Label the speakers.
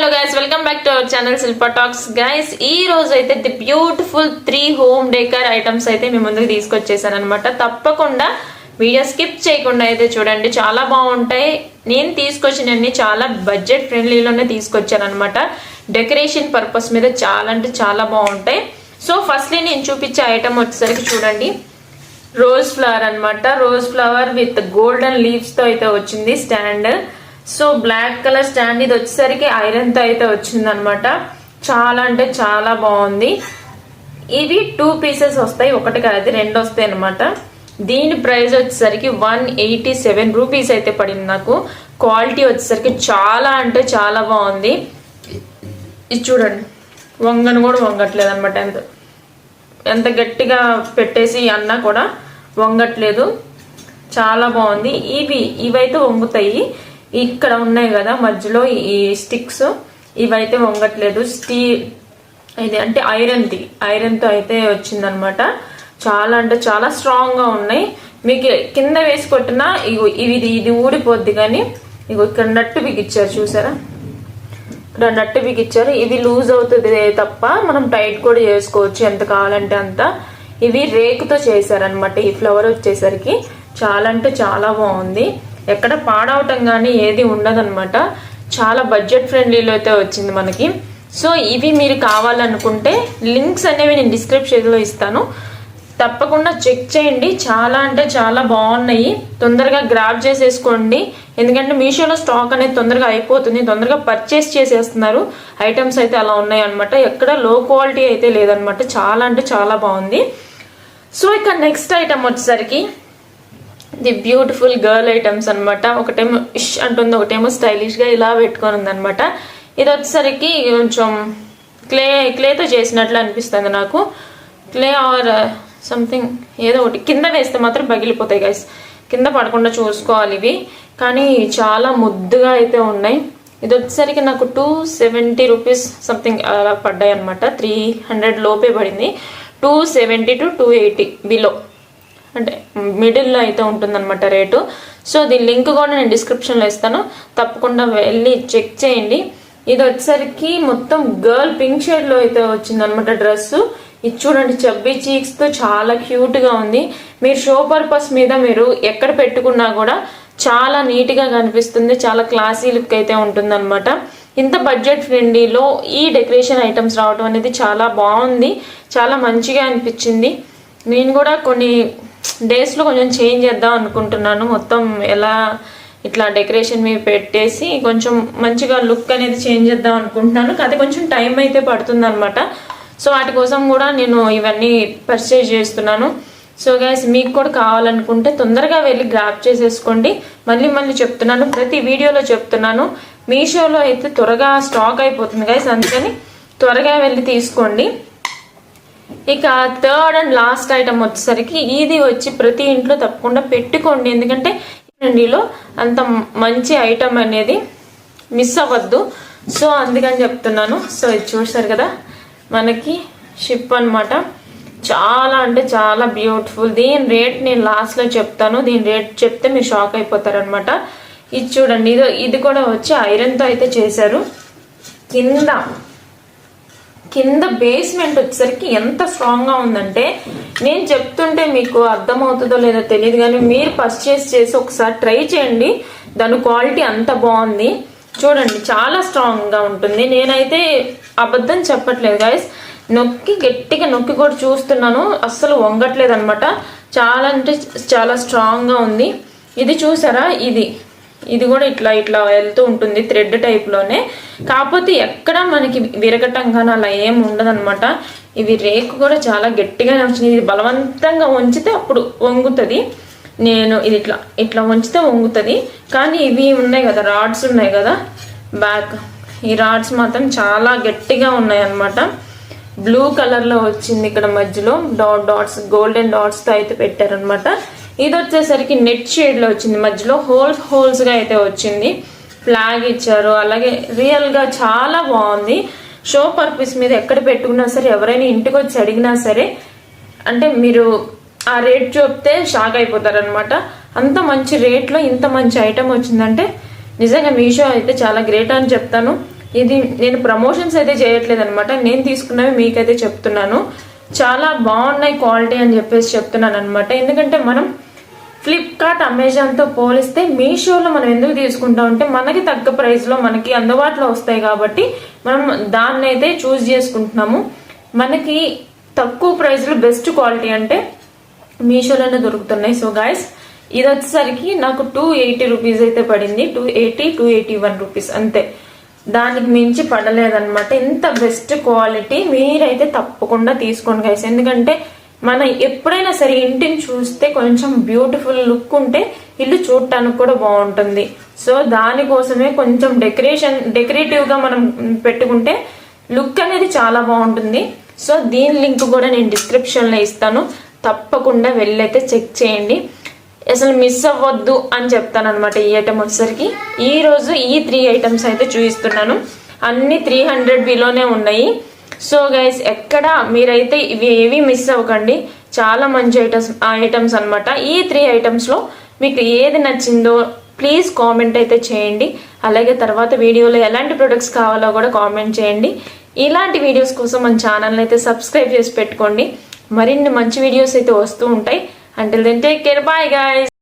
Speaker 1: Hello guys, welcome back to our channel Shilpa talks. Guys, ఈ రోజు అయితే the beautiful 3 home decor items అయితే మీ ముందుకు తీసుకొచ్చేసాను అనమాట. తప్పకుండా వీడియో స్కిప్ చేయకుండా అయితే చూడండి, చాలా బాగుంటాయి. నేను తీసుకొచ్చినన్ని చాలా బడ్జెట్ ఫ్రెండ్లీలోనే తీసుకొచ్చాను అనమాట. డెకరేషన్ పర్పస్ మీద చాలా అంటే చాలా బాగుంటాయి. సో ఫస్ట్లీ నేను చూపించే ఐటమ్ వచ్చేసరికి చూడండి, రోజ్ ఫ్లవర్ అనమాట. Rose flower with golden leaves తో అయితే వచ్చింది stand. So black colour stand. ఇది వచ్చేసరికి ఐరన్ తో అయితే వచ్చింది అనమాట. చాలా అంటే చాలా బాగుంది. ఇవి 2 పీసెస్ వస్తాయి, ఒకటి కాదు 2 వస్తాయి అనమాట. దీని ప్రైస్ వచ్చేసరికి 187 రూపీస్ అయితే పడింది నాకు. క్వాలిటీ వచ్చేసరికి చాలా అంటే చాలా బాగుంది. ఇది చూడండి, వంగను కూడా వంగట్లేదు అనమాట. ఎంత గట్టిగా పెట్టేసి అన్నా కూడా వంగట్లేదు, చాలా బాగుంది. ఇవైతే వంగుతాయి. ఇక్కడ ఉన్నాయి కదా మధ్యలో ఈ స్టిక్స్, ఇవైతే వంగట్లేదు. ఇది అంటే ఐరన్ తో అయితే వచ్చిందనమాట. చాలా అంటే చాలా స్ట్రాంగ్ గా ఉన్నాయి. మీకు కింద వేసి కొట్టినా ఇది ఊడిపోద్ది. కానీ ఇగో ఇక్కడ నట్టు బిగిచ్చారు, చూసారా? ఇక్కడ నట్టు బిగిచ్చారు. ఇవి లూజ్ అవుతుంది తప్ప మనం టైట్ కూడా చేసుకోవచ్చు ఎంత కావాలంటే అంత. ఇవి రేకుతో చేశారనమాట. ఈ ఫ్లవర్ వచ్చేసరికి చాలా అంటే చాలా బాగుంది. ఎక్కడ పాడవటం కానీ ఏది ఉండదన్నమాట. చాలా బడ్జెట్ ఫ్రెండ్లీలో అయితే వచ్చింది మనకి. సో ఇవి మీరు కావాలనుకుంటే లింక్స్ అనేవి నేను డిస్క్రిప్షన్లో ఇస్తాను, తప్పకుండా చెక్ చేయండి. చాలా అంటే చాలా బాగున్నాయి. తొందరగా గ్రాబ్ చేసేసుకోండి, ఎందుకంటే మీషోలో స్టాక్ అనేది తొందరగా అయిపోతుంది. తొందరగా పర్చేస్ చేసేస్తున్నారు. ఐటమ్స్ అయితే అలా ఉన్నాయి అనమాట. ఎక్కడ లో క్వాలిటీ అయితే లేదనమాట. చాలా అంటే చాలా బాగుంది. సో ఇక నెక్స్ట్ ఐటమ్ వచ్చేసరికి ది బ్యూటిఫుల్ గర్ల్ ఐటమ్స్ అనమాట. ఒకటేమో ఇష్ అంటుంది, ఒకటేమో స్టైలిష్ గా ఇలా పెట్టుకొని ఉంది అనమాట. ఇది వచ్చేసరికి కొంచెం క్లేతో చేసినట్లు అనిపిస్తుంది నాకు. క్లే ఆర్ సంథింగ్ ఏదో ఒకటి. కింద వేస్తే మాత్రం పగిలిపోతాయి గైస్, కింద పడకుండా చూసుకోవాలి ఇవి. కానీ చాలా ముద్దుగా అయితే ఉన్నాయి. ఇది వచ్చేసరికి నాకు 270 రూపీస్ సంథింగ్ అలా పడ్డాయి అనమాట. 300 లోపే పడింది. 270 to 280 బిలో, అంటే మిడిల్లో అయితే ఉంటుందన్నమాట రేటు. సో దీని లింక్ కూడా నేను డిస్క్రిప్షన్లో ఇస్తాను, తప్పకుండా వెళ్ళి చెక్ చేయండి. ఇది వచ్చేసరికి మొత్తం గర్ల్ పింక్ షేడ్లో అయితే వచ్చిందనమాట డ్రెస్సు. ఇది చూడండి, చబ్బీ చీక్స్తో చాలా క్యూట్గా ఉంది. మీరు షో పర్పస్ మీద మీరు ఎక్కడ పెట్టుకున్నా కూడా చాలా నీట్గా కనిపిస్తుంది. చాలా క్లాసీ లుక్ అయితే ఉంటుందన్నమాట. ఇంత బడ్జెట్ ఫ్రెండ్లీలో ఈ డెకరేషన్ ఐటమ్స్ రావడం అనేది చాలా బాగుంది, చాలా మంచిగా అనిపించింది. నేను కూడా కొన్ని డేస్లో కొంచెం చేంజ్ చేద్దాం అనుకుంటున్నాను. మొత్తం ఎలా ఇట్లా డెకరేషన్ మీద పెట్టేసి కొంచెం మంచిగా లుక్ అనేది చేంజ్ చేద్దాం అనుకుంటున్నాను. అది కొంచెం టైం అయితే పడుతుంది అనమాట. సో వాటి కోసం కూడా నేను ఇవన్నీ పర్చేజ్ చేస్తున్నాను. సో గైస్, మీకు కూడా కావాలనుకుంటే తొందరగా వెళ్ళి గ్రాప్ చేసేసుకోండి. మళ్ళీ చెప్తున్నాను, ప్రతి వీడియోలో చెప్తున్నాను, మీషోలో అయితే త్వరగా స్టాక్ అయిపోతుంది గైస్, అందుకని త్వరగా వెళ్ళి తీసుకోండి. ఇక థర్డ్ అండ్ లాస్ట్ ఐటమ్ వచ్చేసరికి ఇది వచ్చి ప్రతి ఇంట్లో తప్పకుండా పెట్టుకోండి, ఎందుకంటే ఇండిలో అంత మంచి ఐటమ్ అనేది మిస్ అవ్వద్దు. సో అందుకని చెప్తున్నాను. సో ఇది చూసారు కదా, మనకి షిప్ అనమాట. చాలా అంటే చాలా బ్యూటిఫుల్. దీని రేట్ నేను లాస్ట్లో చెప్తాను. దీని రేట్ చెప్తే మీరు షాక్ అయిపోతారనమాట. ఇది చూడండి, ఇది కూడా వచ్చి ఐరన్తో అయితే చేశారు. కింద బేస్మెంట్ వచ్చేసరికి ఎంత స్ట్రాంగ్గా ఉందంటే, నేను చెప్తుంటే మీకు అర్థమవుతుందో లేదో తెలియదు, కానీ మీరు పర్చేస్ చేసి ఒకసారి ట్రై చేయండి. దాని క్వాలిటీ అంత బాగుంది. చూడండి, చాలా స్ట్రాంగ్గా ఉంటుంది. నేనైతే అబద్ధం చెప్పట్లేదు గైస్, గట్టిగా నొక్కి కూడా చూస్తున్నాను, అస్సలు వంగట్లేదు అనమాట. చాలా అంటే చాలా స్ట్రాంగ్గా ఉంది. ఇది చూసారా, ఇది కూడా ఇట్లా వెళ్తూ ఉంటుంది థ్రెడ్ టైప్లోనే. కాకపోతే ఎక్కడ మనకి విరగటం కానీ అలా ఏం ఉండదన్నమాట. ఇవి రేకు కూడా చాలా గట్టిగానే వచ్చింది. ఇది బలవంతంగా వంచితే అప్పుడు వంగుతుంది. నేను ఇది ఇట్లా వంచితే వంగుతుంది. కానీ ఇవి ఉన్నాయి కదా, రాడ్స్ ఉన్నాయి కదా బ్యాక్, ఈ రాడ్స్ మాత్రం చాలా గట్టిగా ఉన్నాయి అన్నమాట. బ్లూ కలర్లో వచ్చింది. ఇక్కడ మధ్యలో డాట్స్, గోల్డెన్ డాట్స్తో అయితే పెట్టారనమాట. ఇది వచ్చేసరికి నెట్ షేడ్లో వచ్చింది. మధ్యలో హోల్స్గా అయితే వచ్చింది. ఫ్లాగ్ ఇచ్చారు. అలాగే రియల్గా చాలా బాగుంది. షో పర్పస్ మీద ఎక్కడ పెట్టుకున్నా సరే, ఎవరైనా ఇంటికి వచ్చి అడిగినా సరే, అంటే మీరు ఆ రేట్ చెప్తే షాక్ అయిపోతారనమాట. అంత మంచి రేట్లో ఇంత మంచి ఐటమ్ వచ్చిందంటే నిజంగా మీషో అయితే చాలా గ్రేట్ అని చెప్తాను. ఇది నేను ప్రమోషన్స్ అయితే చేయట్లేదు అనమాట, నేను తీసుకున్నవి మీకైతే చెప్తున్నాను. చాలా బాగున్నాయి క్వాలిటీ అని చెప్పేసి చెప్తున్నాను అనమాట. ఎందుకంటే మనం ఫ్లిప్కార్ట్ అమెజాన్తో పోలిస్తే మీషోలో మనం ఎందుకు తీసుకుంటాం అంటే మనకి తగ్గ ప్రైస్లో మనకి అందుబాటులో వస్తాయి కాబట్టి మనం దాన్ని అయితే చూస్ చేసుకుంటున్నాము. మనకి తక్కువ ప్రైస్లో బెస్ట్ క్వాలిటీ అంటే మీషోలోనే దొరుకుతున్నాయి. సో గాయస్ ఇది వచ్చేసరికి నాకు 280 రూపీస్ అయితే పడింది, 281 రూపీస్ అంతే, దానికి మించి పడలేదన్నమాట. ఇంత బెస్ట్ క్వాలిటీ మీరైతే తప్పకుండా తీసుకోండి గైస్. ఎందుకంటే మనం ఎప్పుడైనా సరే ఇంటిని చూస్తే కొంచెం బ్యూటిఫుల్ లుక్ ఉంటే ఇల్లు చూడటానికి కూడా బాగుంటుంది. సో దానికోసమే కొంచెం డెకరేటివ్గా మనం పెట్టుకుంటే లుక్ అనేది చాలా బాగుంటుంది. సో దీని లింక్ కూడా నేను డిస్క్రిప్షన్లో ఇస్తాను, తప్పకుండా వెళ్ళైతే చెక్ చేయండి, అసలు మిస్ అవ్వద్దు అని చెప్తాను అనమాట. ఈ ఐటమ్ వచ్చేసరికి ఈరోజు ఈ 3 ఐటమ్స్ అయితే చూపిస్తున్నాను, అన్ని 300 బిలోనే ఉన్నాయి. సో గైస్ ఎక్కడ మీరైతే ఇవి ఏవి మిస్ అవ్వకండి, చాలా మంచి ఐటమ్స్ అనమాట. ఈ 3 ఐటమ్స్లో మీకు ఏది నచ్చిందో ప్లీజ్ కామెంట్ అయితే చేయండి. అలాగే తర్వాత వీడియోలో ఎలాంటి ప్రొడక్ట్స్ కావాలో కూడా కామెంట్ చేయండి. ఇలాంటి వీడియోస్ కోసం మన ఛానల్ అయితే సబ్స్క్రైబ్ చేసి పెట్టుకోండి, మరిన్ని మంచి వీడియోస్ అయితే వస్తూ ఉంటాయి. Until then, take care. Bye guys.